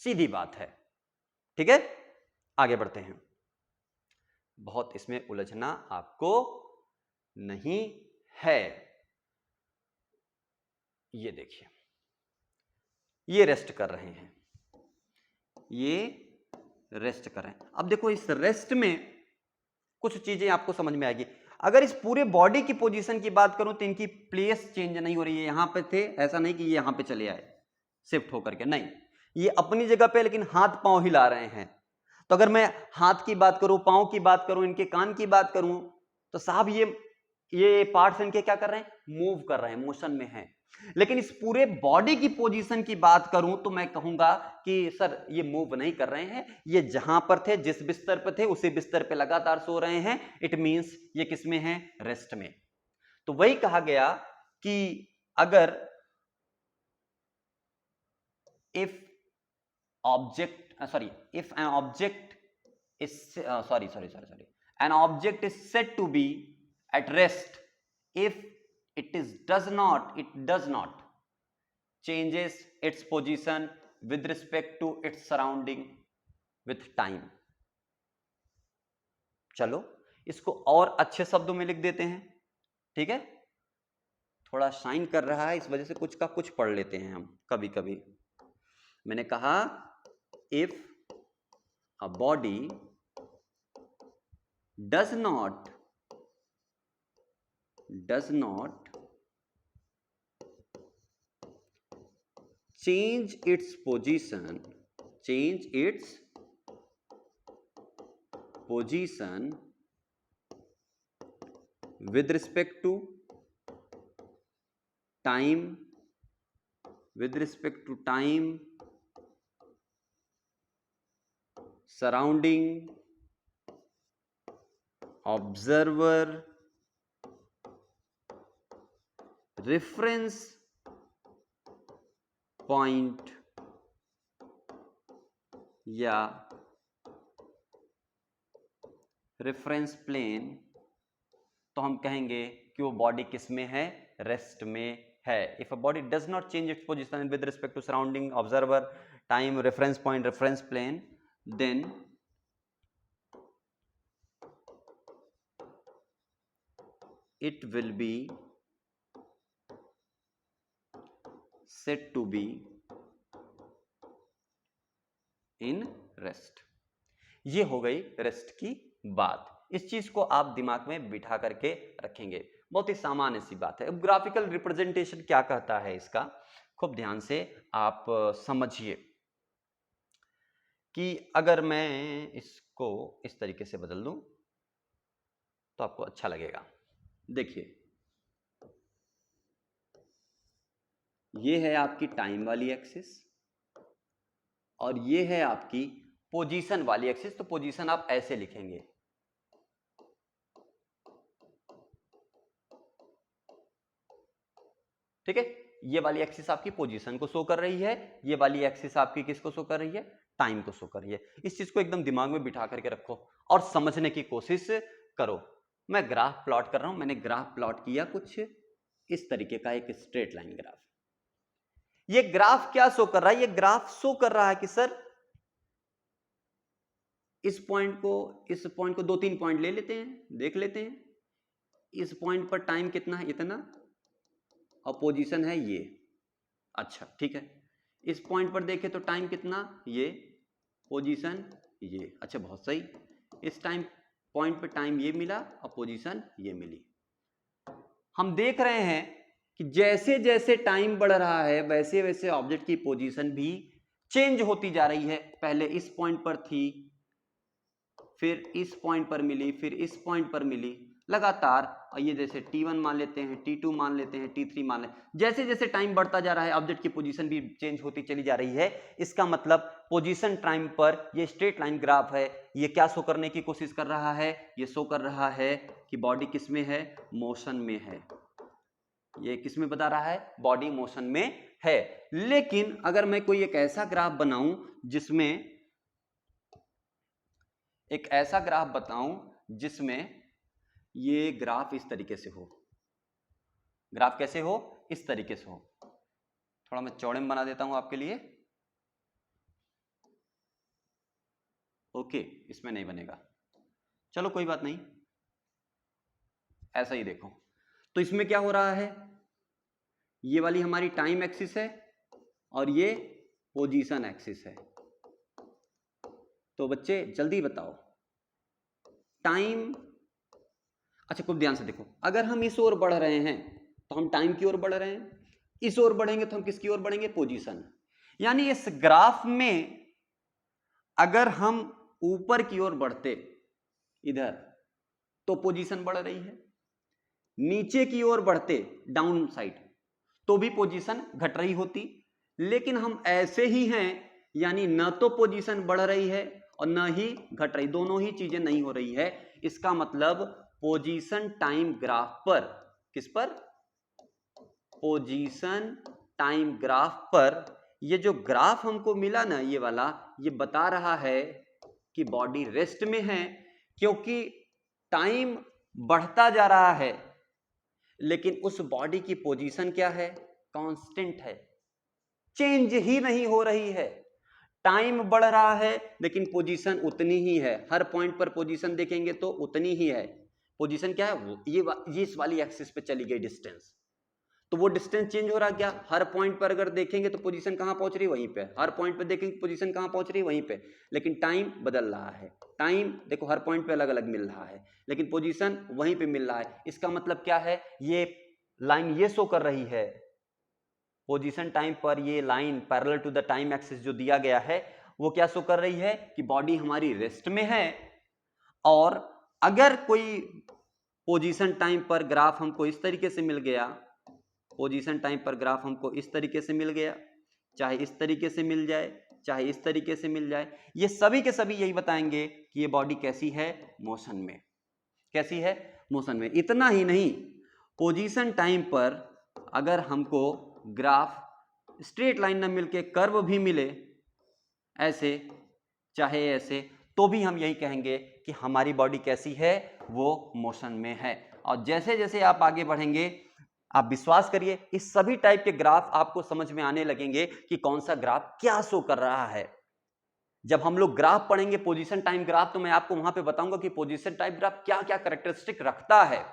सीधी बात है, ठीक है। आगे बढ़ते हैं, बहुत इसमें उलझना आपको नहीं है। ये देखिए, ये रेस्ट कर रहे हैं, ये रेस्ट कर रहे हैं। अब देखो इस रेस्ट में कुछ चीजें आपको समझ में आएगी। अगर इस पूरे बॉडी की पोजीशन की बात करूं तो इनकी प्लेस चेंज नहीं हो रही है। यहां पे थे, ऐसा नहीं कि ये यहां पे चले आए शिफ्ट होकर के, नहीं, ये अपनी जगह पे, लेकिन हाथ पांव हिला रहे हैं। तो अगर मैं हाथ की बात करूं, पांव की बात करूं, इनके कान की बात करूं, तो साहब ये पार्ट्स इनके क्या कर रहे हैं, मूव कर रहे हैं, मोशन में हैं। लेकिन इस पूरे बॉडी की पोजीशन की बात करूं तो मैं कहूंगा कि सर ये मूव नहीं कर रहे हैं, ये जहां पर थे, जिस बिस्तर पर थे, उसी बिस्तर पे लगातार सो रहे हैं। इट मींस ये किस में है, रेस्ट में। तो वही कहा गया कि अगर if if an object is an object is said to be at rest if it does not changes its position with respect to its surrounding with time। चलो इसको और अच्छे शब्दों में लिख देते हैं, ठीक है। थोड़ा शाइन कर रहा है, इस वजह से कुछ का कुछ पढ़ लेते हैं हम कभी कभी। मैंने कहा if a body does not change its position with respect to time, surrounding, observer, reference point या रेफरेंस प्लेन, तो हम कहेंगे कि वो बॉडी किस में है, रेस्ट में है। If a body does not change its position with respect to surrounding, observer, time, reference point, reference plane, then it will be said to be in rest। ये हो गई रेस्ट की बात। इस चीज को आप दिमाग में बिठा करके रखेंगे, बहुत ही सामान्य सी बात है। अब ग्राफिकल रिप्रेजेंटेशन क्या कहता है इसका, खूब ध्यान से आप समझिए कि अगर मैं इसको इस तरीके से बदल दूं तो आपको अच्छा लगेगा। देखिए, ये है आपकी टाइम वाली एक्सिस और ये है आपकी पोजीशन वाली एक्सिस। तो पोजीशन आप ऐसे लिखेंगे, ठीक है। ये वाली एक्सिस आपकी पोजीशन को शो कर रही है, ये वाली एक्सिस आपकी किसको शो कर रही है, टाइम को शो कर रही है। इस चीज को एकदम दिमाग में बिठा करके रखो और समझने की कोशिश करो। मैं ग्राफ प्लॉट कर रहा हूं, मैंने ग्राफ प्लॉट किया कुछ इस तरीके का, एक स्ट्रेट लाइन ग्राफ। ये ग्राफ क्या शो कर रहा है, ये ग्राफ शो कर रहा है कि सर इस पॉइंट को 2-3 पॉइंट ले लेते हैं, देख लेते हैं। इस पॉइंट पर टाइम कितना है, इतना, और पोजीशन है ये, अच्छा ठीक है। इस पॉइंट पर देखें तो टाइम कितना, ये, पोजीशन ये, अच्छा बहुत सही। इस टाइम पॉइंट पर टाइम ये मिला और पोजीशन ये मिली। हम देख रहे हैं कि जैसे जैसे टाइम बढ़ रहा है वैसे वैसे ऑब्जेक्ट की पोजीशन भी चेंज होती जा रही है। पहले इस पॉइंट पर थी, फिर इस पॉइंट पर मिली, फिर इस पॉइंट पर मिली, लगातार। और ये जैसे T1 मान लेते हैं, T2 मान लेते हैं, T3 मान लेते हैं। जैसे जैसे टाइम बढ़ता जा रहा है ऑब्जेक्ट की पोजीशन भी चेंज होती चली जा रही है। इसका मतलब पोजीशन टाइम पर ये स्ट्रेट लाइन ग्राफ है, ये क्या शो करने की कोशिश कर रहा है, ये शो कर रहा है कि बॉडी किस में है, मोशन में है। ये किस में बता रहा है, बॉडी मोशन में है। लेकिन अगर मैं कोई एक ऐसा ग्राफ बनाऊं जिसमें एक ऐसा ग्राफ बताऊं जिसमें ये ग्राफ इस तरीके से हो, ग्राफ कैसे हो, इस तरीके से हो। थोड़ा मैं चौड़े में बना देता हूं आपके लिए, ओके, इसमें नहीं बनेगा, चलो कोई बात नहीं, ऐसा ही देखो। तो इसमें क्या हो रहा है, ये वाली हमारी टाइम एक्सिस है और ये पोजीशन एक्सिस है। तो बच्चे जल्दी बताओ, टाइम, अच्छा खूब ध्यान से देखो, अगर हम इस ओर बढ़ रहे हैं तो हम टाइम की ओर बढ़ रहे हैं, इस ओर बढ़ेंगे तो हम किसकी ओर बढ़ेंगे, पोजीशन। यानी इस ग्राफ में अगर हम ऊपर की ओर बढ़ते इधर तो पोजीशन बढ़ रही है, नीचे की ओर बढ़ते डाउन साइड तो भी पोजीशन घट रही होती। लेकिन हम ऐसे ही हैं, यानी न तो पोजीशन बढ़ रही है और न ही घट रही, दोनों ही चीजें नहीं हो रही है। इसका मतलब पोजीशन टाइम ग्राफ पर, किस पर, पोजीशन टाइम ग्राफ पर, ये जो ग्राफ हमको मिला ना ये वाला, ये बता रहा है कि बॉडी रेस्ट में है, क्योंकि टाइम बढ़ता जा रहा है लेकिन उस बॉडी की पोजीशन क्या है, कांस्टेंट है, चेंज ही नहीं हो रही है। टाइम बढ़ रहा है लेकिन पोजीशन उतनी ही है, हर पॉइंट पर पोजीशन देखेंगे तो उतनी ही है। पोजीशन क्या है, वो ये इस वाली एक्सिस पे चली गई डिस्टेंस, तो वो डिस्टेंस चेंज हो रहा क्या, हर पॉइंट पर अगर देखेंगे तो पोजीशन कहां पहुंच रही है, वहीं पे, हर पॉइंट पर देखेंगे पोजीशन कहां पहुंच रही है, वहीं पे। लेकिन टाइम बदल रहा है, टाइम देखो हर पॉइंट पे अलग अलग मिल रहा है लेकिन पोजीशन वहीं पे मिल रहा है। इसका मतलब क्या है, ये लाइन ये शो कर रही है, पोजीशन टाइम पर ये line parallel to the time axis जो दिया गया है वो क्या शो कर रही है कि बॉडी हमारी रेस्ट में है। और अगर कोई पोजीशन टाइम पर ग्राफ हमको इस तरीके से मिल गया, पोजीशन टाइम पर ग्राफ हमको इस तरीके से मिल गया, चाहे इस तरीके से मिल जाए, चाहे इस तरीके से मिल जाए, ये सभी के सभी यही बताएंगे कि ये बॉडी कैसी है, मोशन में। कैसी है, मोशन में। इतना ही नहीं, पोजीशन टाइम पर अगर हमको ग्राफ स्ट्रेट लाइन ना मिलके कर्व भी मिले, ऐसे चाहे ऐसे, तो भी हम यही कहेंगे कि हमारी बॉडी कैसी है, वो मोशन में है। और जैसे जैसे आप आगे बढ़ेंगे, आप विश्वास करिए इस सभी टाइप के ग्राफ आपको समझ में आने लगेंगे कि कौन सा ग्राफ क्या शो कर रहा है। जब हम लोग ग्राफ पढ़ेंगे, पोजीशन टाइम ग्राफ, तो मैं आपको वहां पे बताऊंगा कि पोजीशन टाइम ग्राफ क्या क्या कैरेक्टरिस्टिक रखता है,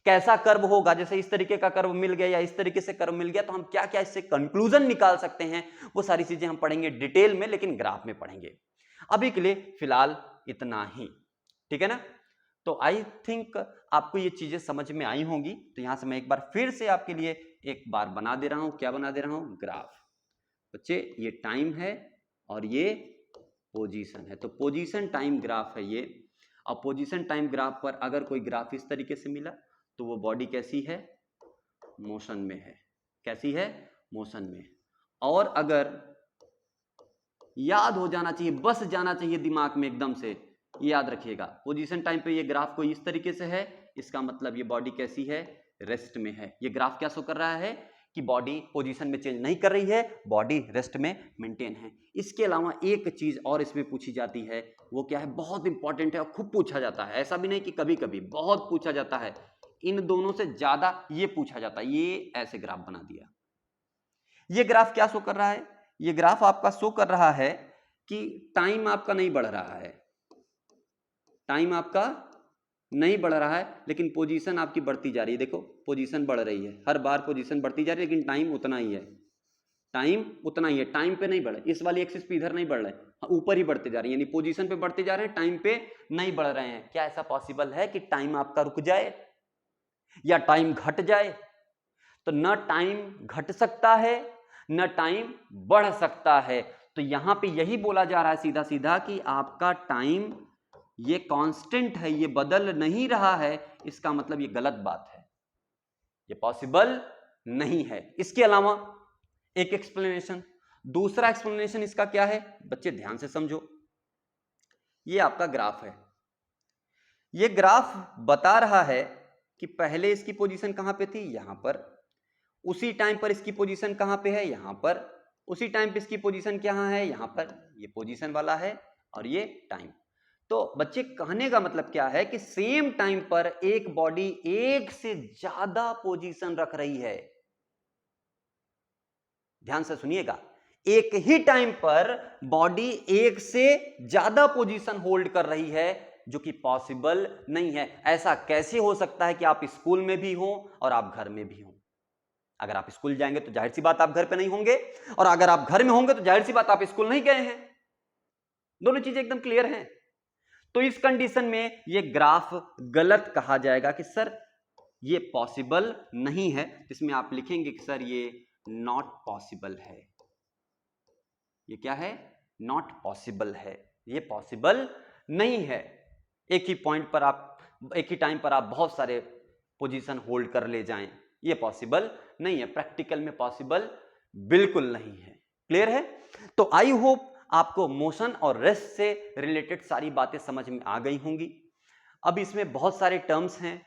कैसा कर्व होगा। जैसे इस तरीके का कर्व मिल गया या इस तरीके से कर्व मिल गया तो हम क्या क्या इससे कंक्लूजन निकाल सकते हैं, वो सारी चीजें हम पढ़ेंगे डिटेल में, लेकिन ग्राफ में पढ़ेंगे। अभी के लिए फिलहाल इतना ही, ठीक है ना। तो आई थिंक आपको ये चीजें समझ में आई होंगी। तो यहां से मैं एक बार फिर से आपके लिए एक बार बना दे रहा हूं। क्या बना दे रहा हूं, ग्राफ। बच्चे ये टाइम है और ये पोजीशन है, तो पोजीशन टाइम ग्राफ है ये। और पोजीशन टाइम ग्राफ पर अगर कोई ग्राफ इस तरीके से मिला तो वो बॉडी कैसी है, मोशन में है। कैसी है, मोशन में। और अगर याद हो जाना चाहिए, बस जाना चाहिए दिमाग में एकदम से, याद रखिएगा, पोजीशन टाइम पे ये ग्राफ कोई इस तरीके से है, इसका मतलब ये बॉडी कैसी है, रेस्ट में है। ये ग्राफ क्या शो कर रहा है कि बॉडी पोजीशन में चेंज नहीं कर रही है, बॉडी रेस्ट में मेंटेन है। इसके अलावा एक चीज और इसमें पूछी जाती है, वो क्या है, बहुत इंपॉर्टेंट है और खूब पूछा जाता है। ऐसा भी नहीं कि कभी कभी, बहुत पूछा जाता है। इन दोनों से ज्यादा ये पूछा जाता है। ये ऐसे ग्राफ बना दिया। ये ग्राफ क्या शो कर रहा है, ये ग्राफ आपका शो कर रहा है कि टाइम आपका नहीं बढ़ रहा है, टाइम आपका नहीं बढ़ रहा है, लेकिन पोजीशन आपकी बढ़ती जा रही है। देखो पोजीशन बढ़ रही है, हर बार पोजीशन बढ़ती जा रही है, लेकिन टाइम उतना ही है, टाइम उतना ही है, टाइम पे नहीं बढ़े। इस वाली एक्सिस पे इधर नहीं बढ़ रहे, ऊपर ही बढ़ते जा रहे हैं, यानी पोजीशन पे बढ़ते जा रहे हैं, टाइम पे नहीं बढ़ रहे हैं। क्या ऐसा पॉसिबल है कि टाइम आपका रुक जाए या टाइम घट जाए? तो न टाइम घट सकता है न टाइम बढ़ सकता है। तो यहां पे यही बोला जा रहा है सीधा सीधा कि आपका टाइम ये कांस्टेंट है, ये बदल नहीं रहा है। इसका मतलब ये गलत बात है, ये पॉसिबल नहीं है। इसके अलावा एक एक्सप्लेनेशन, दूसरा एक्सप्लेनेशन इसका क्या है, बच्चे ध्यान से समझो। ये आपका ग्राफ है, ये ग्राफ बता रहा है कि पहले इसकी पोजीशन कहां पे थी, यहां पर। उसी टाइम पर इसकी पोजीशन कहां पे है, यहां पर। उसी टाइम पे इसकी पोजीशन कहां है, यहां पर। ये पोजीशन वाला है और ये टाइम। तो बच्चे कहने का मतलब क्या है कि सेम टाइम पर एक बॉडी एक से ज्यादा पोजीशन रख रही है। ध्यान से सुनिएगा, एक ही टाइम पर बॉडी एक से ज्यादा पोजीशन होल्ड कर रही है, जो कि पॉसिबल नहीं है। ऐसा कैसे हो सकता है कि आप स्कूल में भी हो और आप घर में भी हो? अगर आप स्कूल जाएंगे तो जाहिर सी बात आप घर पे नहीं होंगे, और अगर आप घर में होंगे तो जाहिर सी बात आप स्कूल नहीं गए हैं। दोनों चीजें एकदम क्लियर हैं। तो इस कंडीशन में ये ग्राफ गलत कहा जाएगा कि सर ये पॉसिबल नहीं है। इसमें आप लिखेंगे कि सर ये नॉट पॉसिबल है। ये क्या है, नॉट पॉसिबल है, ये पॉसिबल नहीं है। एक ही पॉइंट पर आप, एक ही टाइम पर आप बहुत सारे पोजीशन होल्ड कर ले जाएं, ये पॉसिबल नहीं है, प्रैक्टिकल में पॉसिबल बिल्कुल नहीं है। क्लियर है? तो आई होप आपको मोशन और रेस्ट से रिलेटेड सारी बातें समझ में आ गई होंगी। अब इसमें बहुत सारे टर्म्स हैं,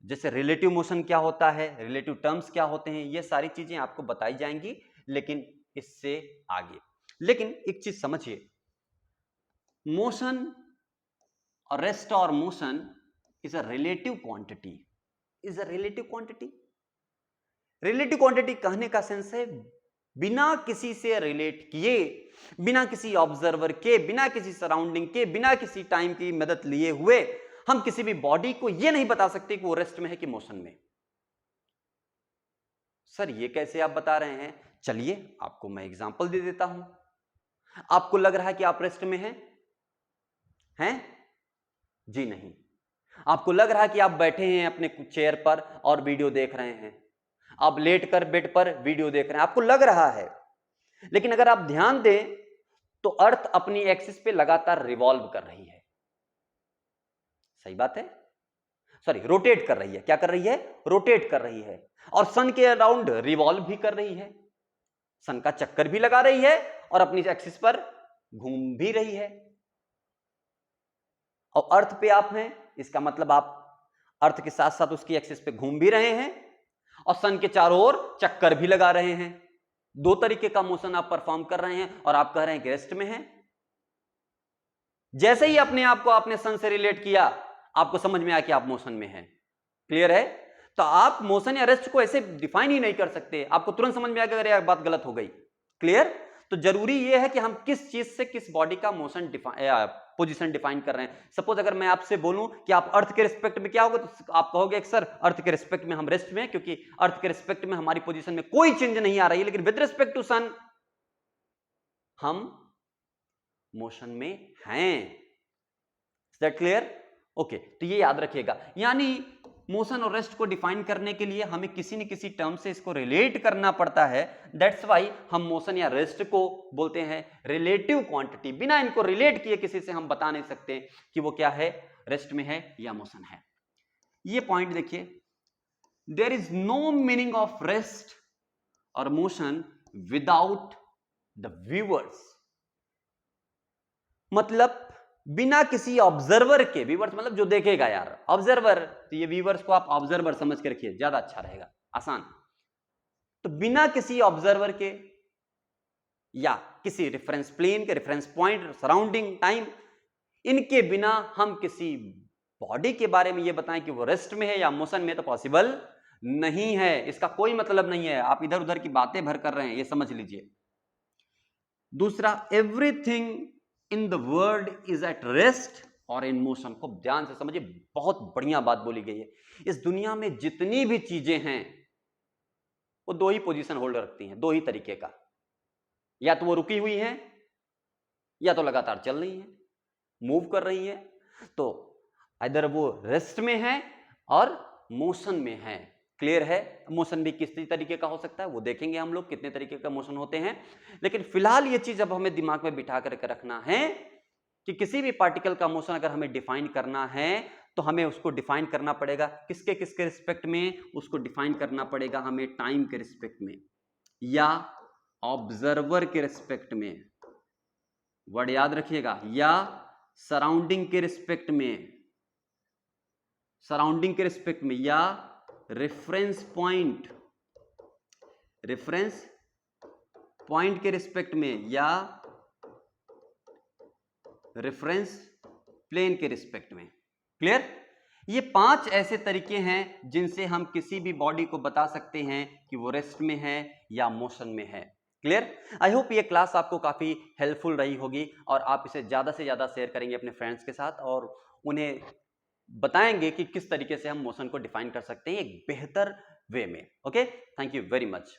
जैसे रिलेटिव मोशन क्या होता है, रिलेटिव टर्म्स क्या होते हैं, ये सारी चीजें आपको बताई जाएंगी, लेकिन इससे आगे। लेकिन एक चीज समझिए, मोशन और रेस्ट और motion is a relative quantity, is a relative quantity. Relative quantity कहने का सेंस है बिना किसी से रिलेट किए, बिना किसी ऑब्जर्वर के, बिना किसी सराउंडिंग के, बिना किसी टाइम की मदद लिए हुए हम किसी भी बॉडी को यह नहीं बता सकते कि वो रेस्ट में है कि मोशन में। सर ये कैसे आप बता रहे हैं? चलिए आपको मैं एग्जांपल दे देता हूं। आपको लग रहा है कि आप रेस्ट में हैं? जी नहीं। आपको लग रहा है कि आप बैठे हैं अपने चेयर पर और वीडियो देख रहे हैं, आप लेटकर बेड पर वीडियो देख रहे हैं, आपको लग रहा है। लेकिन अगर आप ध्यान दें तो अर्थ अपनी एक्सिस पे लगातार रिवॉल्व कर रही है। सही बात है? सॉरी रोटेट कर रही है। क्या कर रही है? रोटेट कर रही है। और सन के अराउंड रिवॉल्व भी कर रही है, सन का चक्कर भी लगा रही है और अपनी एक्सिस पर घूम भी रही है। और अर्थ पे आप हैं, इसका मतलब आप अर्थ के साथ साथ उसकी एक्सिस पे घूम भी रहे हैं और सन के चारों ओर चक्कर भी लगा रहे हैं। दो तरीके का मोशन आप परफॉर्म कर रहे हैं और आप कह रहे हैं कि रेस्ट में हैं। जैसे ही अपने आप को आपने सन से रिलेट किया, आपको समझ में आया कि आप मोशन में हैं। क्लियर है? तो आप मोशन या रेस्ट को ऐसे डिफाइन ही नहीं कर सकते, आपको तुरंत समझ में आ गया अगर यह बात गलत हो गई। क्लियर? तो जरूरी यह है कि हम किस चीज से किस बॉडी का मोशन पोजीशन डिफाइन कर रहे हैं। सपोज अगर मैं आपसे बोलूं कि आप अर्थ के रिस्पेक्ट में क्या होगा, तो आप कहोगे कि सर अर्थ के रिस्पेक्ट में हम रेस्ट में, क्योंकि अर्थ के रिस्पेक्ट में हमारी पोजीशन में कोई चेंज नहीं आ रही है, लेकिन विद रिस्पेक्ट टू सन हम मोशन में हैं। Is that clear? ओके, तो ये याद रखिएगा, यानी मोशन और रेस्ट को डिफाइन करने के लिए हमें किसी न किसी टर्म से इसको रिलेट करना पड़ता है। दैट्स वाई हम मोशन या रेस्ट को बोलते हैं रिलेटिव क्वांटिटी। बिना इनको रिलेट किए किसी से हम बता नहीं सकते कि वो क्या है, रेस्ट में है या मोशन है। ये पॉइंट देखिए, there is no meaning of rest और मोशन विदाउट द व्यूअर्स। मतलब बिना किसी ऑब्जर्वर के, व्यूअर्स मतलब जो देखेगा यार, ऑब्जर्वर, तो ये व्यूअर्स को आप ऑब्जर्वर समझ के रखिए, ज्यादा अच्छा रहेगा, आसान। तो बिना किसी ऑब्जर्वर के या किसी रेफरेंस प्लेन के, रेफरेंस पॉइंट, सराउंडिंग, टाइम, इनके बिना हम किसी बॉडी के बारे में ये बताएं कि वो रेस्ट में है या मोशन में, तो पॉसिबल नहीं है। इसका कोई मतलब नहीं है, आप इधर उधर की बातें भर कर रहे हैं, ये समझ लीजिए। दूसरा, everything in the world is at rest और इन मोशन। को ध्यान से समझिए, बहुत बढ़िया बात बोली गई है। इस दुनिया में जितनी भी चीजें हैं वो दो ही पोजीशन होल्ड रखती हैं, दो ही तरीके का, या तो वो रुकी हुई हैं या तो लगातार चल रही हैं, मूव कर रही हैं। तो इधर वो रेस्ट में है और मोशन में है। क्लियर है? मोशन भी किस तरीके का हो सकता है वो देखेंगे हम लोग, कितने तरीके का मोशन होते हैं। लेकिन फिलहाल ये चीज अब हमें दिमाग में बिठा करके रखना है कि किसी भी पार्टिकल का मोशन अगर हमें डिफाइन करना है तो हमें उसको डिफाइन करना पड़ेगा किसके किसके रिस्पेक्ट में, उसको डिफाइन करना पड़ेगा हमें टाइम के रिस्पेक्ट में या ऑब्जर्वर के रिस्पेक्ट में, वर्ड याद रखिएगा, या सराउंडिंग के रिस्पेक्ट में, सराउंडिंग के रिस्पेक्ट में, या रेफरेंस पॉइंट के रिस्पेक्ट में, या रेफरेंस प्लेन के रिस्पेक्ट में। क्लियर? ये 5 ऐसे तरीके हैं जिनसे हम किसी भी बॉडी को बता सकते हैं कि वो रेस्ट में है या मोशन में है। क्लियर? आई होप ये क्लास आपको काफी हेल्पफुल रही होगी और आप इसे ज्यादा से ज्यादा शेयर करेंगे अपने फ्रेंड्स के साथ और उन्हें बताएंगे कि किस तरीके से हम मोशन को डिफाइन कर सकते हैं एक बेहतर वे में। Okay, thank you very much.